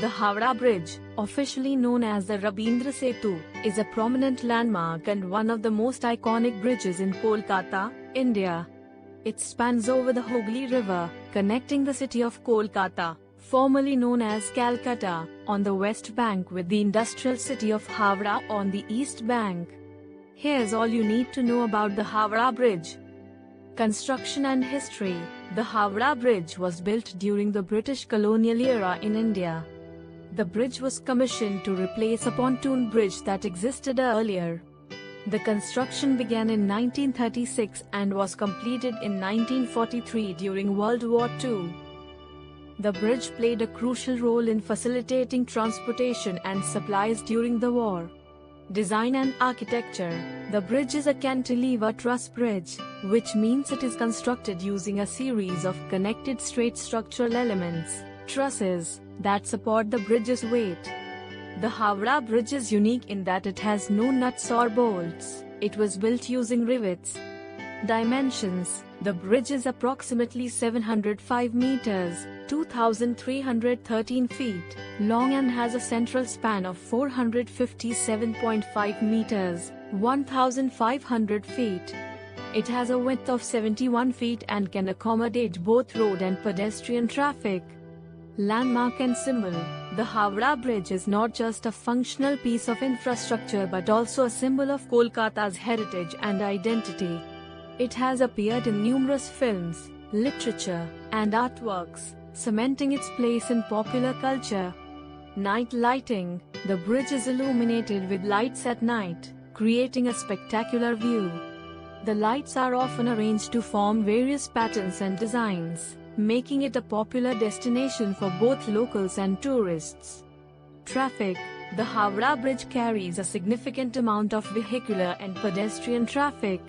The Howrah Bridge, officially known as the Rabindra Setu, is a prominent landmark and one of the most iconic bridges in Kolkata, India. It spans over the Hooghly River, connecting the city of Kolkata, formerly known as Calcutta, on the west bank with the industrial city of Howrah on the east bank. Here's all you need to know about the Howrah Bridge. Construction and history. The Howrah Bridge was built during the British colonial era in India. The bridge was commissioned to replace a pontoon bridge that existed earlier. The construction began in 1936 and was completed in 1943 during World War II. The bridge played a crucial role in facilitating transportation and supplies during the war. Design and architecture. The bridge is a cantilever truss bridge, which means it is constructed using a series of connected straight structural elements, trusses, that support the bridge's weight. The Howrah Bridge is unique in that it has no nuts or bolts. It was built using rivets. Dimensions. The bridge is approximately 705 meters, 2,313 feet, long and has a central span of 457.5 meters, 1,500 feet. It has a width of 71 feet and can accommodate both road and pedestrian traffic. Landmark and symbol. The Howrah Bridge is not just a functional piece of infrastructure but also a symbol of Kolkata's heritage and identity. It has appeared in numerous films, literature, and artworks, cementing its place in popular culture. Night lighting. The bridge is illuminated with lights at night, creating a spectacular view. The lights are often arranged to form various patterns and designs, making it a popular destination for both locals and tourists. Traffic. The Howrah Bridge carries a significant amount of vehicular and pedestrian traffic.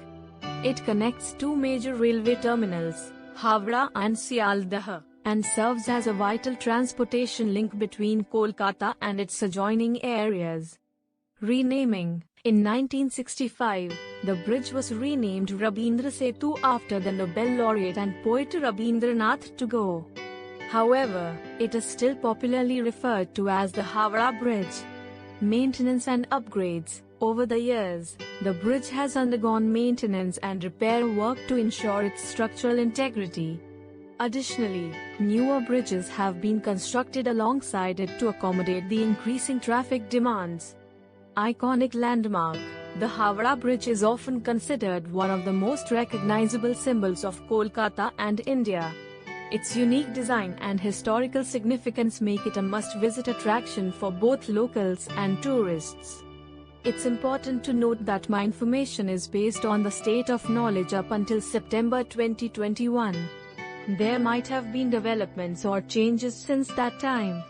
It connects two major railway terminals, Howrah and Sialdah, and serves as a vital transportation link between Kolkata and its adjoining areas. Renaming. In 1965, the bridge was renamed Rabindra Setu after the Nobel laureate and poet Rabindranath Tagore. However, it is still popularly referred to as the Howrah Bridge. Maintenance and upgrades. Over the years, the bridge has undergone maintenance and repair work to ensure its structural integrity. Additionally, newer bridges have been constructed alongside it to accommodate the increasing traffic demands. Iconic landmark. The Howrah Bridge is often considered one of the most recognizable symbols of Kolkata and India. Its unique design and historical significance make it a must-visit attraction for both locals and tourists. It's important to note that my information is based on the state of knowledge up until September 2021. There might have been developments or changes since that time.